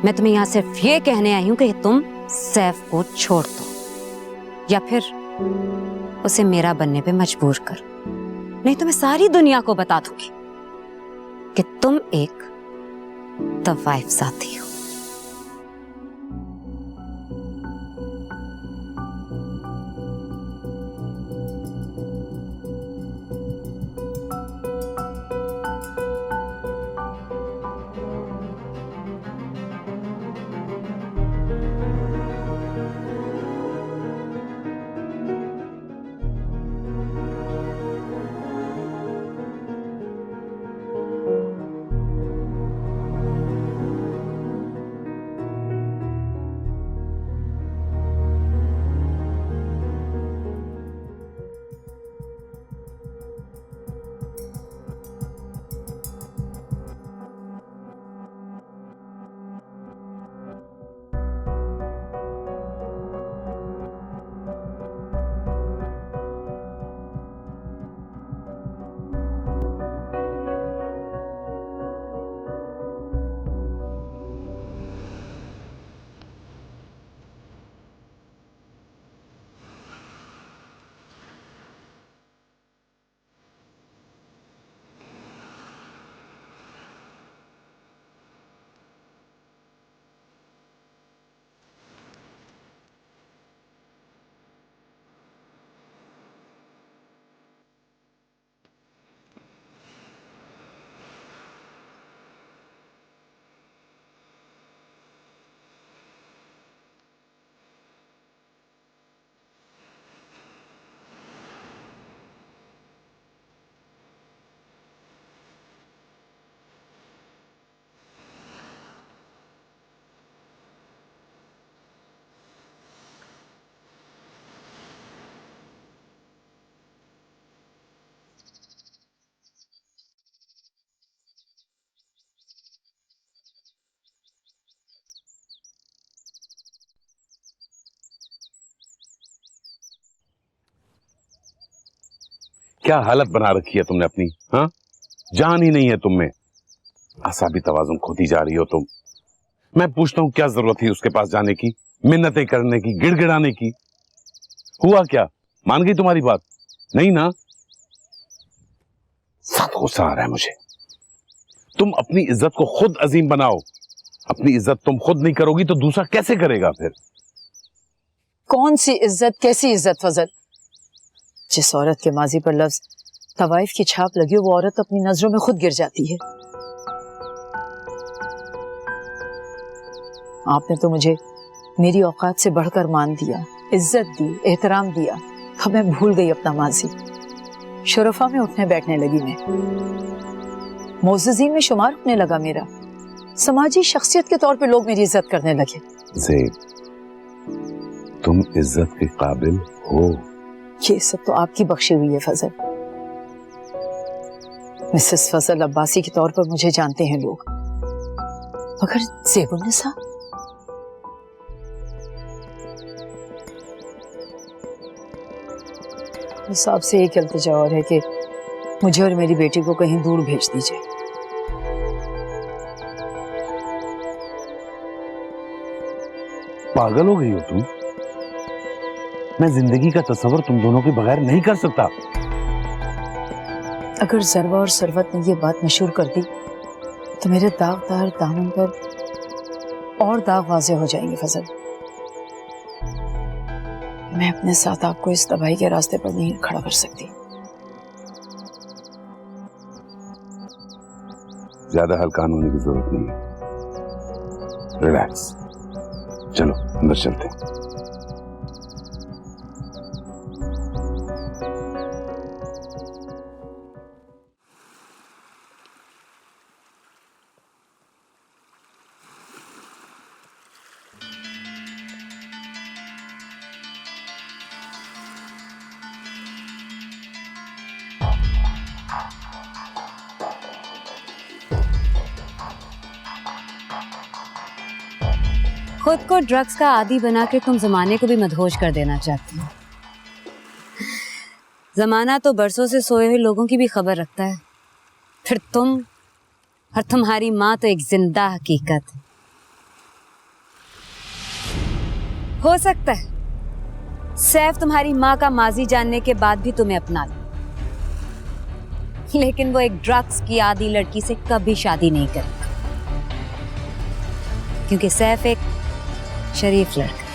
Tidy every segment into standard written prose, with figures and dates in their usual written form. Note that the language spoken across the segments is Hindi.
मैं तुम्हें यहाँ सिर्फ ये कहने आई हूँ कि तुम सैफ को छोड़ दो या फिर उसे मेरा बनने पे मजबूर करो, नहीं तो मैं सारी दुनिया को बता दूंगी कि तुम एक तवाइफ साथी हो। क्या हालत बना रखी है तुमने अपनी, हाँ? जान ही नहीं है तुम में। असाबी तवाजुन खोती जा रही हो तुम। मैं पूछता हूं क्या जरूरत थी उसके पास जाने की, मिन्नतें करने की, गिड़गिड़ाने की? हुआ क्या? मान गई तुम्हारी बात? नहीं ना? सख्त गुस्सा आ रहा है मुझे। तुम अपनी इज्जत को खुद अजीम बनाओ। अपनी इज्जत तुम खुद नहीं करोगी तो दूसरा कैसे करेगा फिर? कौन सी इज्जत, कैसी इज्जत फजल? जिस औरत के माजी पर लफ्ज तवाइफ की छाप लगी हो वो औरत अपनी नजरों में खुद गिर जाती है। आपने तो मुझे मेरी औकात से बढ़कर मान दिया, इज्जत दी, एहतराम दिया, तो मैं भूल गई अपना माजी। शुरफा में उठने बैठने लगी मैं, मोअज़्ज़ज़ीन में शुमार होने लगा मेरा, समाजी शख्सियत के तौर पे लोग मेरी इज्जत करने लगे। ज़ेब, तुम इज्जत के काबिल हो। ये सब तो आपकी बख्शी हुई है फजल। मिसेस फजल अब्बासी के तौर पर मुझे जानते हैं लोग, मगर ज़ेबुन्निसा बस आपसे एक इल्तिजा और है कि मुझे और मेरी बेटी को कहीं दूर भेज दीजिए। पागल हो गई हो तुम? मैं जिंदगी का तस्वर तुम दोनों के बगैर नहीं कर सकता। अगर ज़रवा और सरवत ने ये बात मशहूर कर दी तो मेरे दागदार दामन पर और दाग वाज़े हो जाएंगे फजल। मैं अपने साथ आपको इस तबाही के रास्ते पर नहीं खड़ा कर सकती। ज्यादा हल्कान होने की जरूरत नहीं है। रिलैक्स, चलो अंदर चलते हैं। खुद को ड्रग्स का आदी बना के तुम जमाने को भी मदहोश कर देना चाहती हो। जमाना तो बरसों से सोए हुए लोगों की भी खबर रखता है, फिर तुम और तुम्हारी माँ तो एक जिंदा हकीकत। हो सकता है सैफ तुम्हारी माँ का माजी जानने के बाद भी तुम्हें अपना ले, लेकिन वो एक ड्रग्स की आदी लड़की से कभी शादी नहीं करेगा, क्योंकि सैफ एक शरीफ लड़का।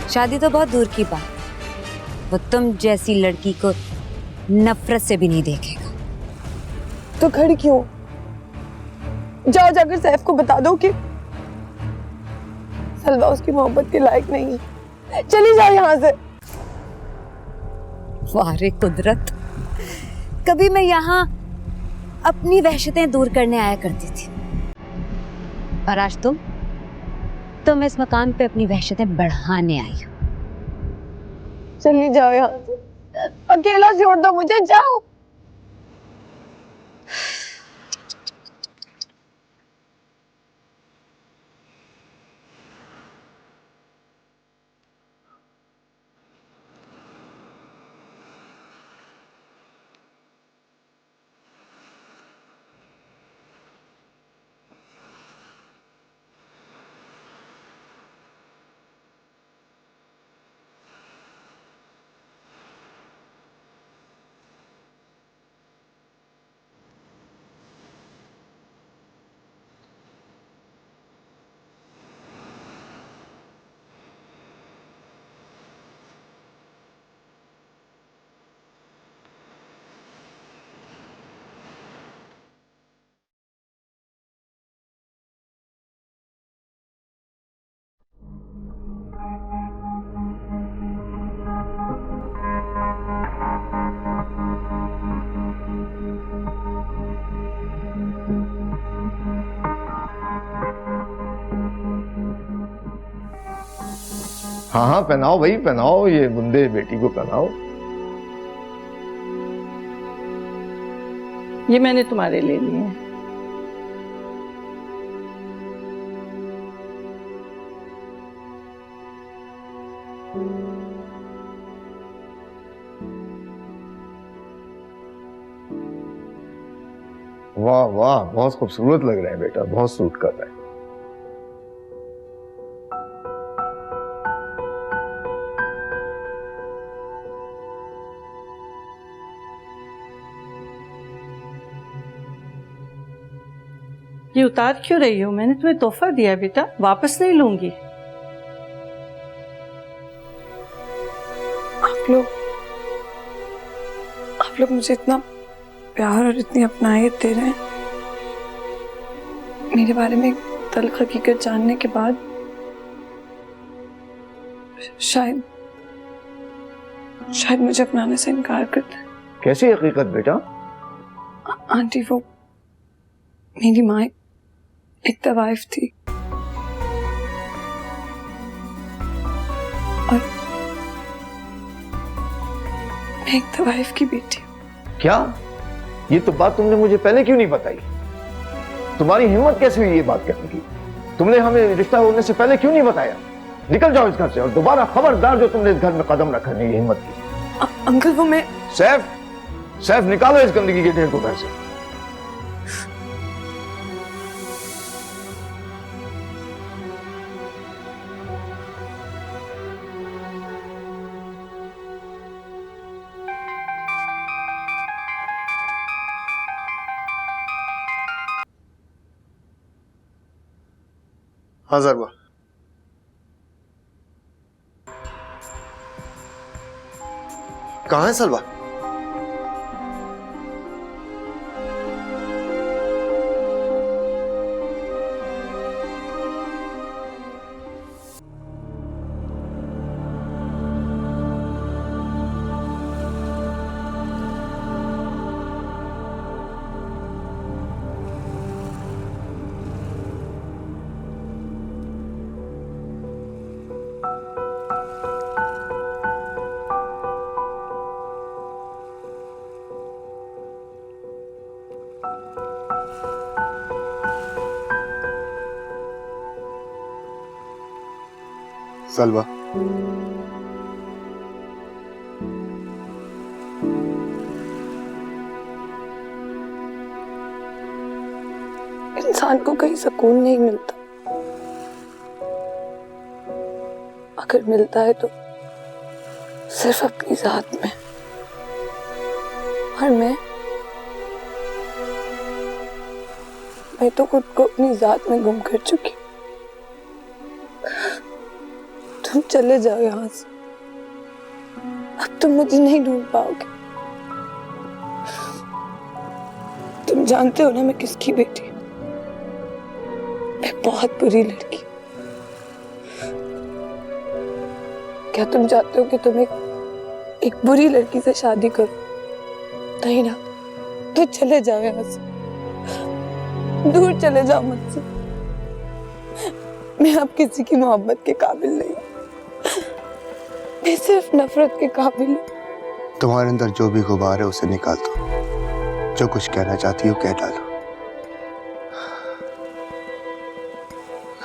शादी तो बहुत दूर की बात, वो तुम जैसी लड़की को नफरत से भी नहीं देखेगा। तो खड़ी क्यों? जाओ जाकर सैफ को बता दो कि सलवा उसकी मोहब्बत के लायक नहीं है। चली जाओ यहाँ से। वारे कुदरत, कभी मैं यहाँ अपनी वहशतें दूर करने आया करती थी, और आज तुम इस मकाम पे अपनी वहशतें बढ़ाने आई हो। चली जाओ यहाँ से, अकेला छोड़ दो मुझे, जाओ। हाँ हाँ, पहनाओ भाई पहनाओ, ये बुंदे बेटी को पहनाओ। ये मैंने तुम्हारे ले लिए हैं। वाह वाह, बहुत खूबसूरत लग रहे हैं बेटा, बहुत सूट कर रहे हैं। ये उतार क्यों रही हो? मैंने तुम्हें तोहफा दिया बेटा, वापस नहीं लूंगी। आप लोग मुझे इतना प्यार और इतनी अपनायत दे रहे हैं। मेरे बारे में तल्ख हकीकत जानने के बाद शायद मुझे अपनाने से इनकार करते हैं। कैसी हकीकत बेटा? आंटी, वो मेरी माँ एक तवाइफ थी और मैं एक तवाइफ की बेटी हूँ। क्या? ये तो बात तुमने मुझे पहले क्यों नहीं बताई? तुम्हारी हिम्मत कैसे हुई ये बात कहने की? तुमने हमें रिश्ता होने से पहले क्यों नहीं बताया? निकल जाओ इस घर से, और दोबारा खबरदार जो तुमने इस घर में कदम रखा नहीं, ये हिम्मत की। अंकल, वो मैं सैफ निकालो इस गंदगी के ढेर को घर से। हाँ ज़रबा, कहाँ है सलवा? सलवा, इंसान को कहीं सुकून नहीं मिलता। अगर मिलता है तो सिर्फ अपनी जात में, और मैं तो खुद को अपनी जात में गुम कर चुकी। तुम चले जाओ यहाँ से, अब तुम मुझे नहीं ढूंढ पाओगे। तुम जानते हो ना मैं किसकी बेटी हूँ। मैं बहुत बुरी लड़की। क्या तुम चाहते हो कि तुम एक बुरी लड़की से शादी करो? नहीं ना, तो चले जाओ यहाँ से, दूर चले जाओ मुझसे। मैं अब किसी की मोहब्बत के काबिल नहीं, मैं सिर्फ नफरत के काबिल हूँ। तुम्हारे अंदर जो भी गुबार है उसे निकाल दो, जो कुछ कहना चाहती हो कह डालो।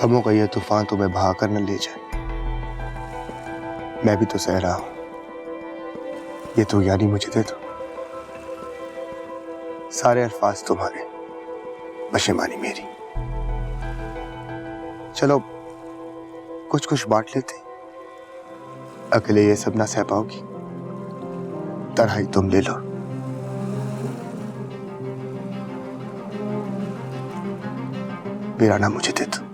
गमों का ये तूफान तुम्हें बहा कर न ले जाए। मैं भी तो सह रहा हूं, ये तो यानी मुझे दे दो। सारे अल्फाज तुम्हारे, पशेमानी मेरी। चलो कुछ कुछ बांट लेते। अकेले ये सब ना सह पाओगी, तन्हाई तुम ले लो। वीराना मुझे दे दो।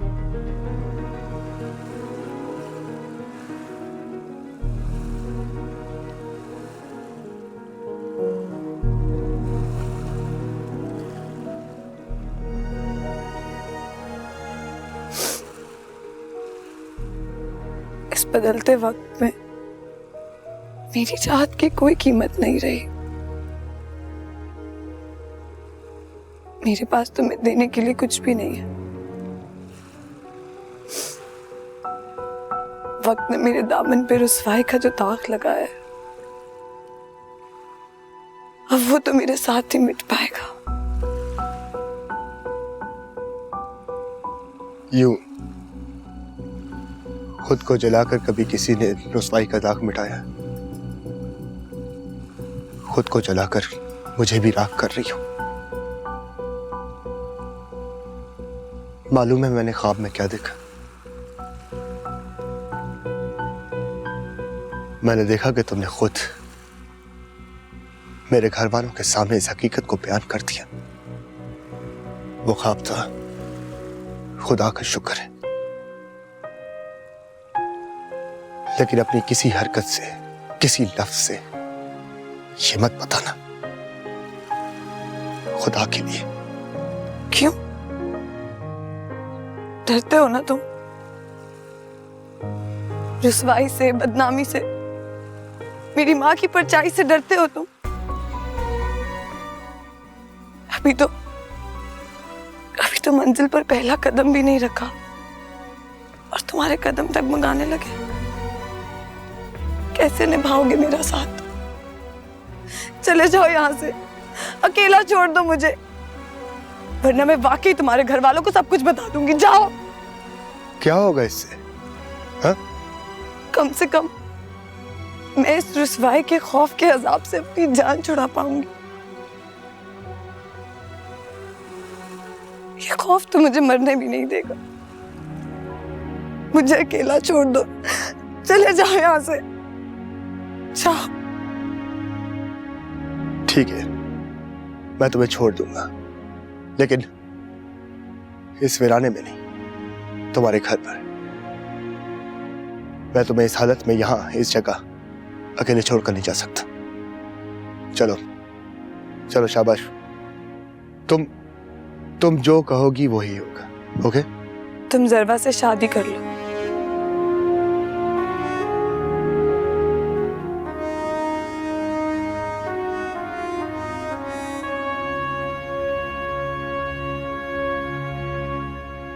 इस बदलते वक्त में मेरी चाहत की कोई कीमत नहीं रही। मेरे पास तुम्हें देने के लिए कुछ भी नहीं है। वक्त ने मेरे दामन पे रुसवाई का जो दाग लगाया है, अब वो तो मेरे साथ ही मिट पाएगा। यूं खुद को जलाकर कभी किसी ने रुसवाई का दाग मिटाया? खुद को जलाकर मुझे भी राख कर रही हो। मालूम है मैंने ख्वाब में क्या देखा? मैंने देखा कि तुमने खुद मेरे घर वालों के सामने इस हकीकत को बयान कर दिया। वो ख्वाब था, खुदा का शुक्र है, लेकिन अपनी किसी हरकत से, किसी लफ्ज से ये मत बताना, खुदा के लिए। क्यों? डरते हो ना तुम? रुसवाई से, बदनामी से, मेरी माँ की परछाई से डरते हो तुम? अभी तो मंजिल पर पहला कदम भी नहीं रखा और तुम्हारे कदम तक मंगाने लगे। कैसे निभाओगे मेरा साथ? चले जाओ यहाँ से, अकेला छोड़ दो मुझे, वरना मैं वाकई तुम्हारे घर वालों को सब कुछ बता दूंगी। जाओ। क्या होगा इससे? हाँ? कम से कम मैं इस रुसवाई के खौफ के अजाब से अपनी जान छुड़ा पाऊंगी। ये खौफ तो मुझे मरने भी नहीं देगा। मुझे अकेला छोड़ दो, चले जाओ यहाँ से, जाओ। ठीक है, मैं तुम्हें छोड़ दूंगा, लेकिन इस वीराने में नहीं, तुम्हारे घर पर। मैं तुम्हें इस हालत में यहां, इस जगह अकेले छोड़कर नहीं जा सकता। चलो चलो, शाबाश। तुम जो कहोगी वही होगा। ओके? तुम जरवा से शादी कर लो।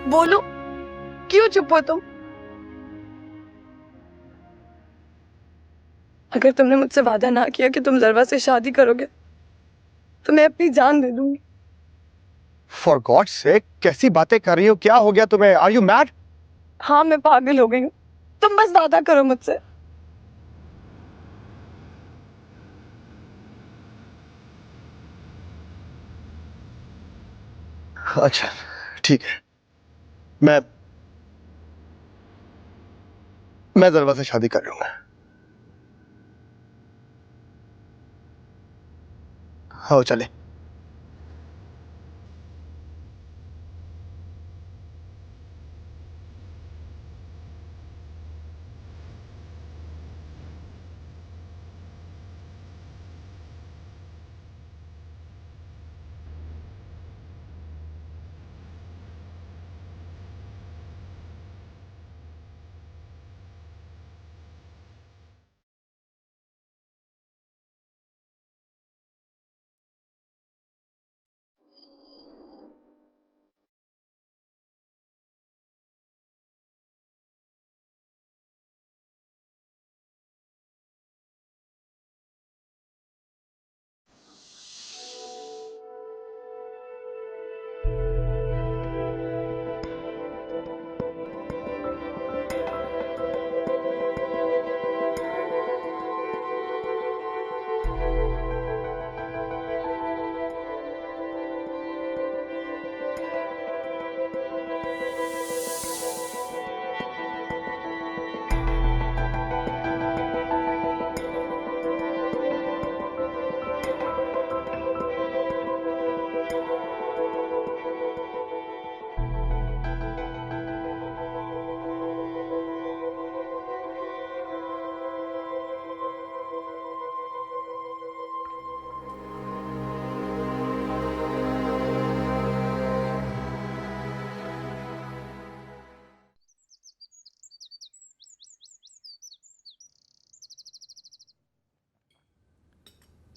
बोलो, क्यों चुप हो तुम? अगर तुमने मुझसे वादा ना किया कि तुम जरवा से शादी करोगे तो मैं अपनी जान दे दूंगी। फॉर गॉड सेक, कैसी बातें कर रही हो? क्या हो गया तुम्हें? Are you mad? हाँ, मैं पागल हो गई हूँ। तुम बस वादा करो मुझसे। अच्छा ठीक है, मैं जरवा से शादी कर लूंगा। हाँ चले।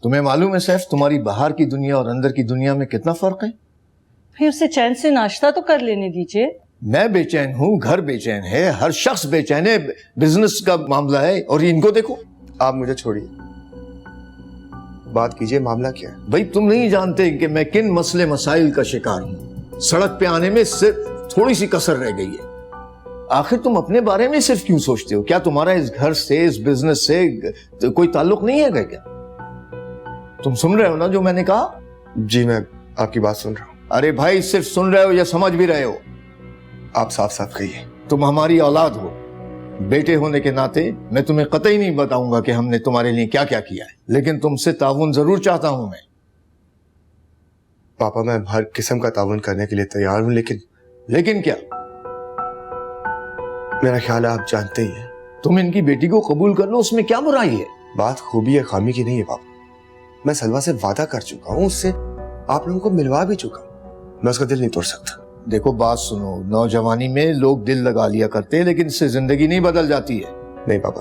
तुम्हें मालूम है सैफ, तुम्हारी बाहर की दुनिया और अंदर की दुनिया में कितना फर्क है? भाई उसे चैन से नाश्ता तो कर लेने दीजिए। मैं बेचैन हूँ, घर बेचैन है, हर शख्स बेचैन है, बिजनेस का मामला है और इनको देखो। आप मुझे छोड़िए, बात कीजिए, मामला क्या है? भाई तुम नहीं जानते कि मैं किन मसले मसाइल का शिकार हूँ। सड़क पे आने में सिर्फ थोड़ी सी कसर रह गई है। आखिर तुम अपने बारे में सिर्फ क्यों सोचते हो? क्या तुम्हारा इस घर से, इस बिजनेस से कोई ताल्लुक नहीं है क्या? तुम सुन रहे हो ना जो मैंने कहा? जी मैं आपकी बात सुन रहा हूँ। अरे भाई, सिर्फ सुन रहे हो या समझ भी रहे हो? आप साफ साफ कहिए। तुम हमारी औलाद हो, बेटे होने के नाते मैं तुम्हें कतई नहीं बताऊंगा कि हमने तुम्हारे लिए क्या क्या किया है, लेकिन तुमसे ताउन जरूर चाहता हूं मैं। पापा मैं हर किस्म का ताउन करने के लिए तैयार हूं, लेकिन क्या? मेरा ख्याल है आप जानते ही हैं। तुम इनकी बेटी को कबूल कर लो, उसमें क्या बुराई है? बात खूबी या खामी की नहीं है पापा। मैं सलवा से वादा कर चुका हूं, उससे आप लोगों को मिलवा भी चुका हूं। मैं उसका दिल नहीं तोड़ सकता। देखो बात सुनो, नौजवानी में लोग दिल लगा लिया करते हैं, लेकिन इससे जिंदगी नहीं बदल जाती है। नहीं पापा,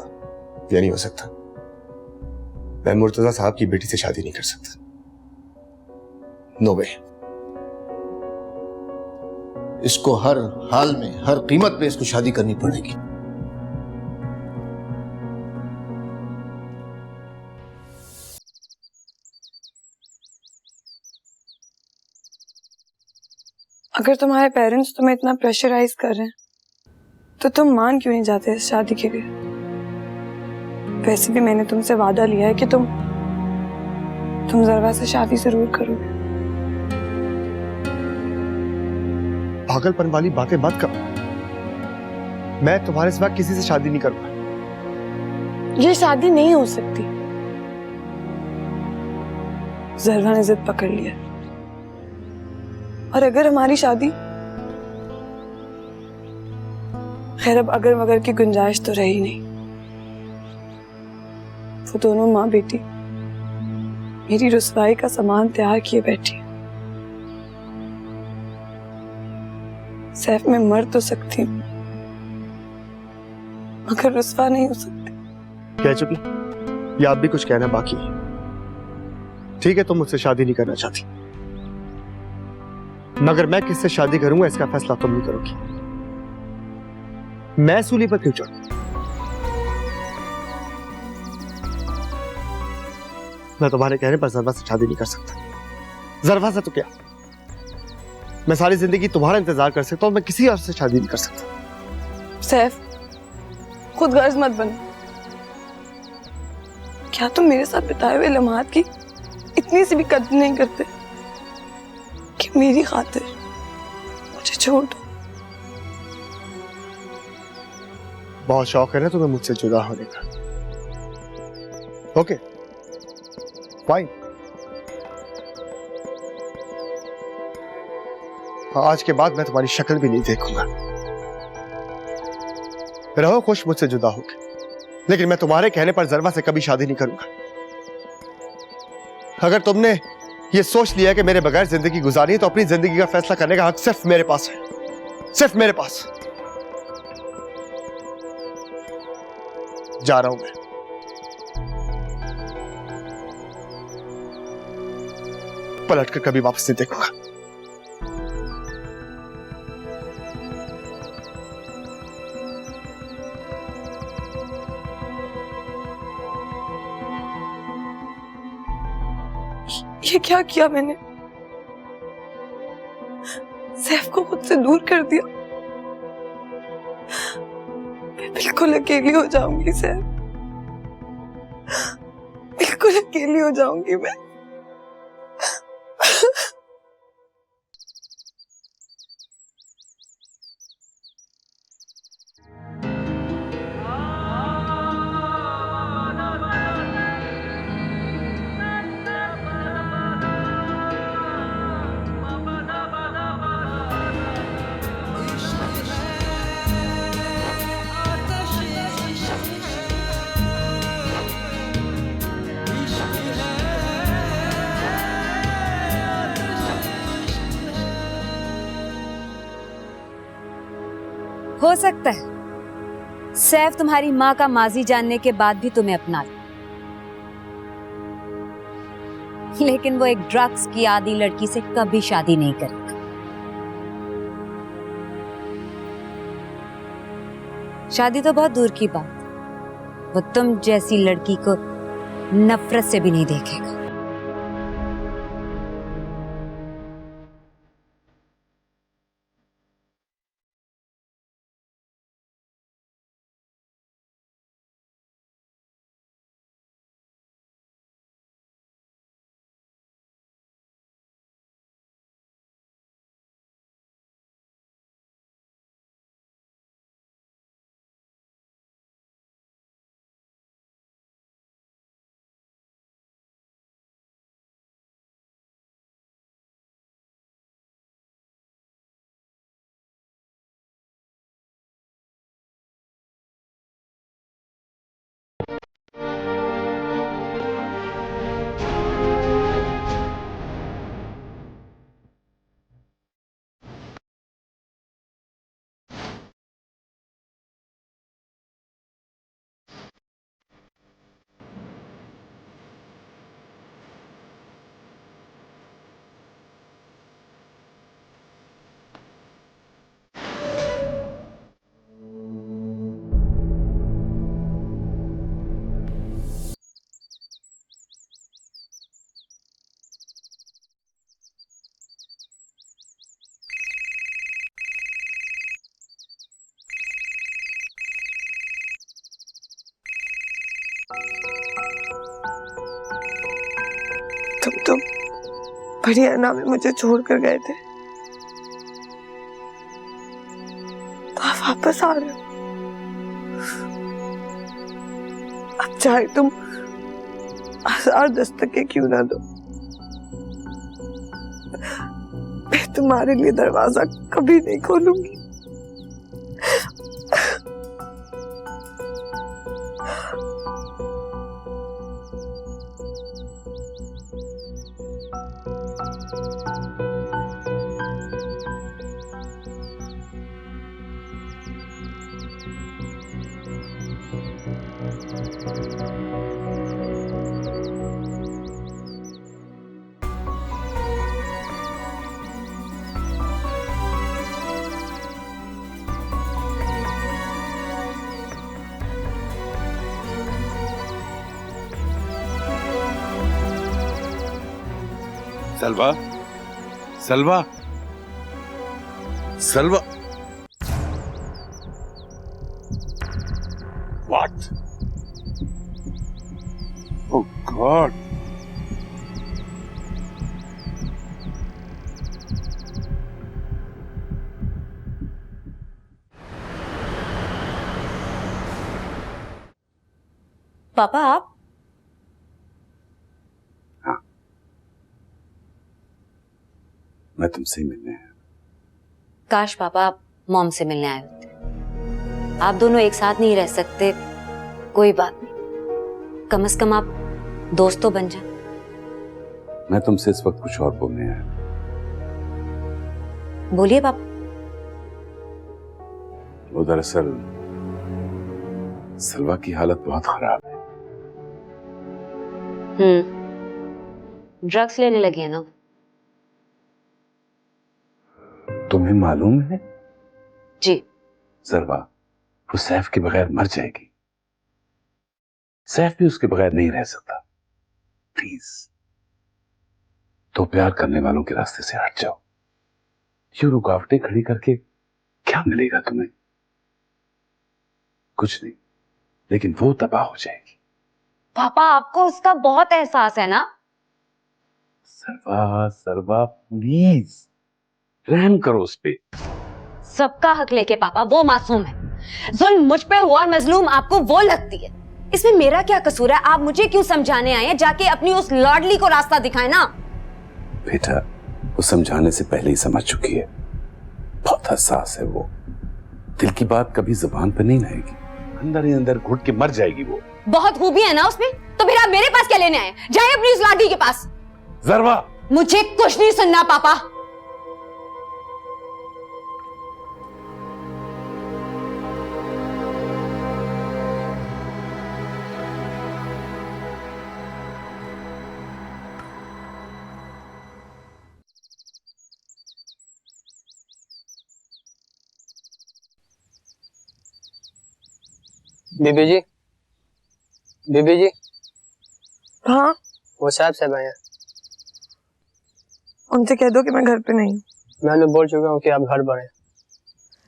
ये नहीं हो सकता। मैं मुर्तजा साहब की बेटी से शादी नहीं कर सकता। नो वे। इसको हर हाल में, हर कीमत पे इसको शादी करनी पड़ेगी। अगर तुम्हारे पेरेंट्स तुम्हें इतना प्रेशराइज कर रहे हैं तो तुम मान क्यों नहीं जाते इस शादी के लिए? वैसे भी मैंने तुमसे वादा लिया है कि तुम जरवा से शादी जरूर करोगे। पागलपन वाली बातें मत करो। मैं तुम्हारे सिवा किसी से शादी नहीं करूंगा। ये शादी नहीं हो सकती। जरवा ने जिद पकड़ लिया, और अगर हमारी शादी, खैर अब अगर मगर की गुंजाइश तो रही नहीं। वो दोनों माँ बेटी मेरी रुसवाई का सामान तैयार किए बैठी। सैफ मैं मर तो सकती हूँ मगर रुसवा नहीं हो सकती। कह चुकी, या आप भी कुछ कहना बाकी है? ठीक है, तुम मुझसे शादी नहीं करना चाहती, मगर मैं किससे शादी करूंगा इसका फैसला तुम नहीं करोगी। मैं सूली पर क्यों चढ़ूं? मैं तुम्हारे कहने पर जरवा से शादी नहीं कर सकता। जरवा से तो क्या, मैं सारी जिंदगी तुम्हारा इंतजार कर सकता हूं, मैं किसी और से शादी नहीं कर सकता। सैफ खुद गर्ज मत बनो। क्या तुम मेरे साथ बिताए हुए लम्हात की इतनी सी भी कदर नहीं करते कि मेरी खातिर मुझे छोड़ दो? बहुत शौक है ना तुम्हें मुझसे जुदा होने का। ओके फाइन, आज के बाद मैं तुम्हारी शक्ल भी नहीं देखूंगा। रहो खुश मुझसे जुदा होके, लेकिन मैं तुम्हारे कहने पर ज़रवा से कभी शादी नहीं करूंगा। अगर तुमने ये सोच लिया कि मेरे बगैर जिंदगी गुजारी है, तो अपनी जिंदगी का फैसला करने का हक सिर्फ मेरे पास है, सिर्फ मेरे पास। जा रहा हूं मैं। पलटकर कभी वापस नहीं देखूंगा। ये क्या किया मैंने? सैफ को मुझसे दूर कर दिया। मैं बिल्कुल अकेली हो जाऊंगी सैफ, बिल्कुल अकेली हो जाऊंगी मैं। हो सकता है सैफ तुम्हारी माँ का माजी जानने के बाद भी तुम्हें अपना ले, लेकिन वो एक ड्रग्स की आदी लड़की से कभी शादी नहीं करेगा। शादी तो बहुत दूर की बात, वो तुम जैसी लड़की को नफरत से भी नहीं देखेगा। तुम तो हरियाणा में मुझे छोड़कर गए थे, तो आप वापस आ रहे हो। अब चाहे तुम 1000 दस्तकें क्यों ना दो, मैं तुम्हारे लिए दरवाजा कभी नहीं खोलूंगी। सलवा, सलवा, सलवा। What? Oh God. पापा आप? हाँ, मैं तुमसे ही मिलने आया। काश पापा आप मॉम से मिलने आए होते। आप दोनों एक साथ नहीं रह सकते, कोई बात नहीं, कम से कम आप दोस्त तो बन जाए। मैं तुमसे इस वक्त कुछ और बोलने आया। बोलिए पापा। वो दरअसल सलवा की हालत बहुत खराब है। ड्रग्स लेने लगी है ना? तुम्हें मालूम है? जी। सरवा वो सैफ के बगैर मर जाएगी। सैफ भी उसके बगैर नहीं रह सकता। प्लीज तो प्यार करने वालों के रास्ते से हट जाओ। ये रुकावटें खड़ी करके क्या मिलेगा तुम्हें? कुछ नहीं, लेकिन वो तबाह हो जाएगी। पापा आपको उसका बहुत एहसास है ना? सरवा सरवा प्लीज रहम करो उस पे। सबका हक लेके पापा, वो मासूम है। जुल्म मुझ पे हुआ, मजलूम आपको वो लगती है। इसमें मेरा क्या कसूर है? आप मुझे क्यों समझाने आए हैं? जाके अपनी उस लाडली को रास्ता दिखाए ना। बेटा वो समझाने से पहले ही समझ चुकी है। बहुत हसास है वो। दिल की बात कभी जुबान पे नहीं आएगी, अंदर ही अंदर घुट के मर जाएगी वो। बहुत खूबी है ना उसमें, तो फिर आप मेरे पास क्या लेने आए? जाए अपनी उस लाडली के पास। जरवा मुझे कुछ नहीं सुनना पापा। बीबी जी, बीबी जी, हाँ, वो साहब आए हैं। उनसे कह दो कि मैं घर पे नहीं हूँ। मैं उन्हें बोल चुका हूँ कि आप घर पर हैं।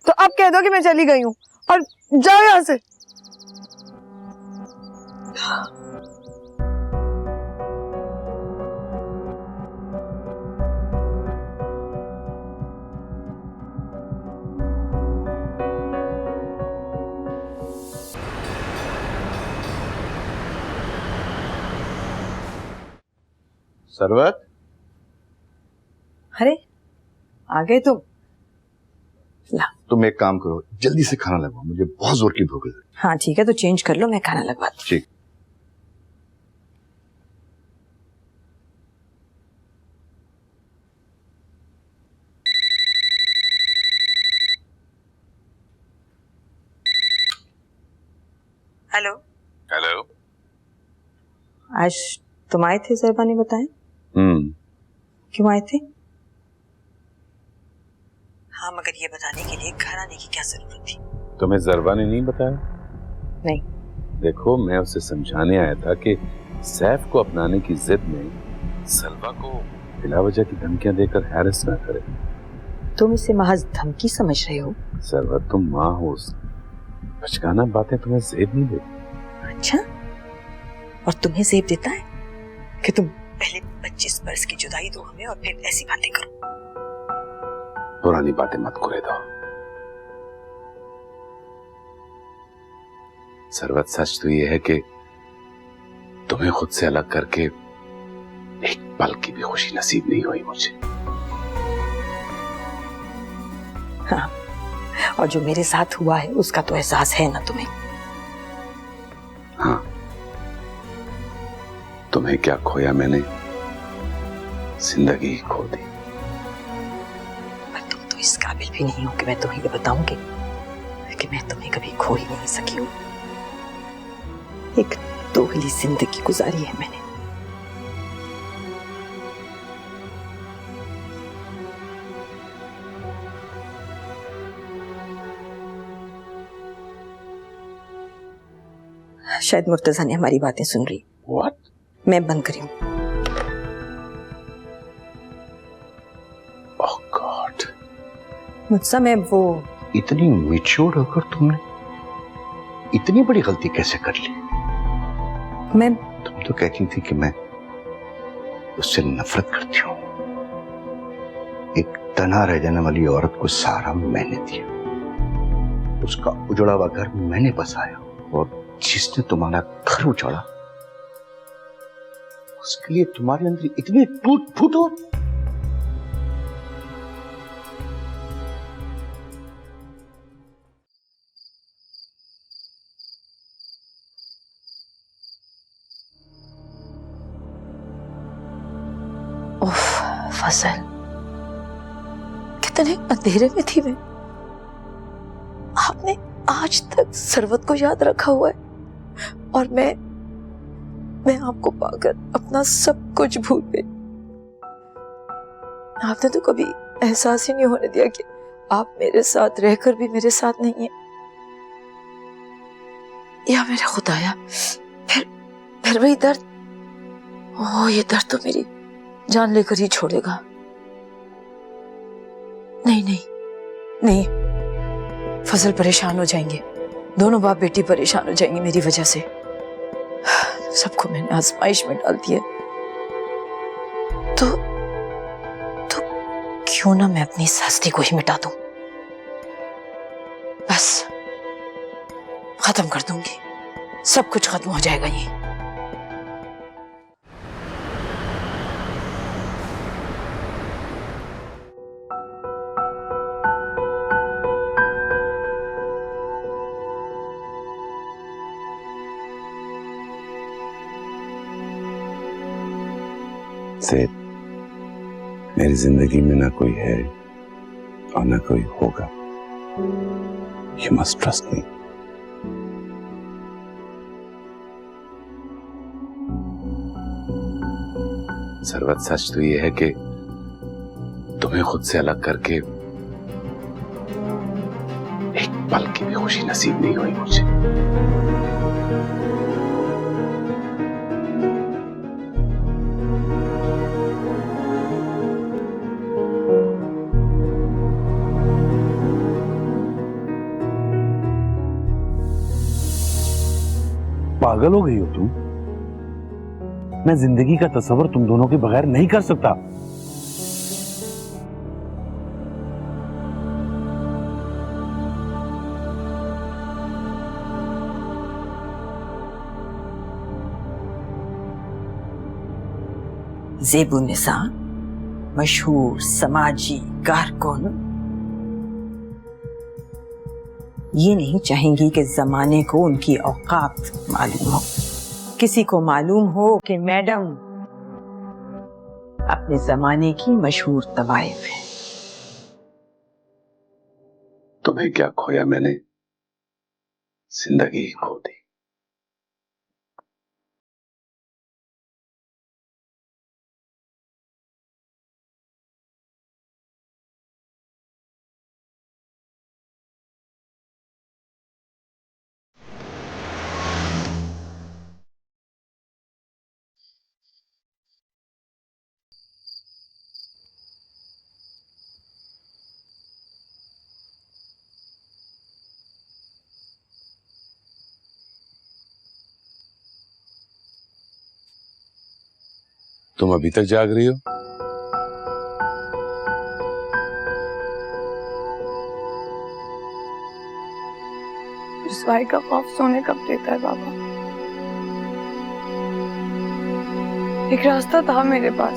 तो आप कह दो कि मैं चली गई हूँ और जाओ यहाँ से। सरवत, अरे आ गए तुम? तुम एक काम करो, जल्दी से खाना लगवाओ, मुझे बहुत जोर की भूख लगी। हाँ ठीक है, तो चेंज कर लो, मैं खाना लगवाती हूँ। ठीक। हेलो। हेलो। आज तुम आए थे, ज़रबा ने बताया। क्यों आए थे? हाँ, मगर ये बताने के लिए घर आने की क्या जरूरत थी? तुम्हें जरबा ने नहीं बताया? नहीं। देखो मैं उसे समझाने आया था कि सैफ को अपनाने की जिद में सलवा को बिला वजह की धमकियां देकर हैरेस ना करे। तुम इसे महज धमकी समझ रहे हो? सलवा तुम माँ हो, बचकाना बातें तुम्हें जेब नहीं देती। अच्छा, और तुम्हें जेब देता है कि तुम पहले 25 बरस की जुदाई दो हमें और फिर ऐसी बातें करो। पुरानी बातें मत करे दो। सरवत सच तो ये है कि तुम्हें खुद से अलग करके एक पल की भी खुशी नसीब नहीं हुई मुझे। हाँ, और जो मेरे साथ हुआ है उसका तो एहसास है ना तुम्हें? हाँ, तुम्हें क्या खोया मैंने, जिंदगी खो दी। पर तुम तो इस काबिल भी नहीं हो कि मैं तुम्हें ये बताऊंगी कि मैं तुम्हें कभी खो ही नहीं सकी हूं। एक दोहली जिंदगी गुजारी है मैंने। शायद मुर्तजा ने हमारी बातें सुन रही। What? मैं बंद करी हूं। Oh God. मुझसे मैं वो इतनी मैच्योर होकर तुमने इतनी बड़ी गलती कैसे कर ली? मैं तुम तो कहती थी कि मैं उससे नफरत करती हूँ। एक तन्हा रह जाने वाली औरत को सहारा मैंने दिया, उसका उजड़ा हुआ घर मैंने बसाया, और जिसने तुम्हारा घर उजाड़ा, उसके लिए तुम्हारे अंदर इतनी टूट फूट हो। उफ, फजल, कितने अंधेरे में थी मैं। आपने आज तक सरवत को याद रखा हुआ है और मैं आपको पाकर अपना सब कुछ भूल गई। आपने तो कभी एहसास ही नहीं होने दिया कि आप मेरे साथ रहकर भी मेरे साथ नहीं है। या मेरे खुदाया, फिर वही दर्द, ओह ये दर्द तो मेरी जान लेकर ही छोड़ेगा। नहीं नहीं नहीं, फजल परेशान हो जाएंगे, दोनों बाप बेटी परेशान हो जाएंगे मेरी वजह से। सबको मैंने आजमाइश में डाल दिया, तो क्यों ना मैं अपनी इस हस्ती को ही मिटा दूं, बस खत्म कर दूंगी, सब कुछ खत्म हो जाएगा ये। सेठ, मेरी जिंदगी में ना कोई है और ना कोई होगा। You must trust me. Sarwat, सच तो ये है कि तुम्हें खुद से अलग करके एक पल की भी खुशी नसीब नहीं हुई मुझे। पागल हो गई हो तुम? मैं जिंदगी का तस्वर तुम दोनों के बगैर नहीं कर सकता। ज़ेबुन्निसा मशहूर समाजी कारकुन ये नहीं चाहेंगी कि जमाने को उनकी औकात मालूम हो। किसी को मालूम हो कि मैडम अपने जमाने की मशहूर तवाइफ है। तुम्हें क्या खोया मैंने? जिंदगी खो दी। तुम अभी तक जाग रही हो? रुसवाई का खौफ सोने कब देता है बाबा? एक रास्ता था मेरे पास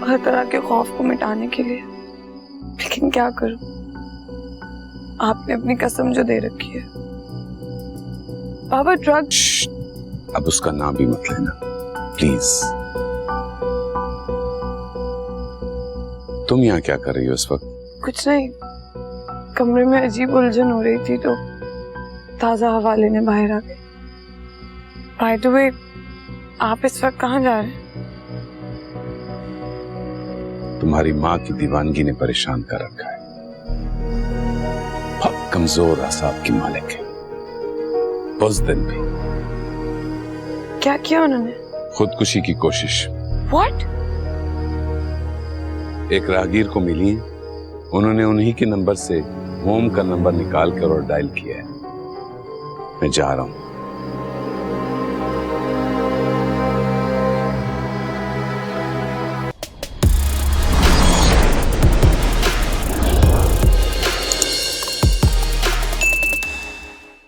हर तरह के खौफ को मिटाने के लिए, लेकिन क्या करूं? आपने अपनी कसम जो दे रखी है बाबा, ड्रग। अब उसका नाम भी मत लेना प्लीज। तुम यहाँ क्या कर रही हो इस वक्त? कुछ नहीं, कमरे में अजीब उलझन हो रही थी तो ताजा हवा लेने बाहर आ गई। बाय द वे, आप इस वक्त कहाँ जा रहे हैं? तुम्हारी माँ की दीवानगी ने परेशान कर रखा है। बहुत कमजोर असाब की मालिक है। उस दिन भी क्या किया उन्होंने? खुदकुशी की कोशिश। What? एक राहगीर को मिली, उन्होंने उन्हीं के नंबर से होम का नंबर निकाल कर और डायल किया है। मैं जा रहा हूं।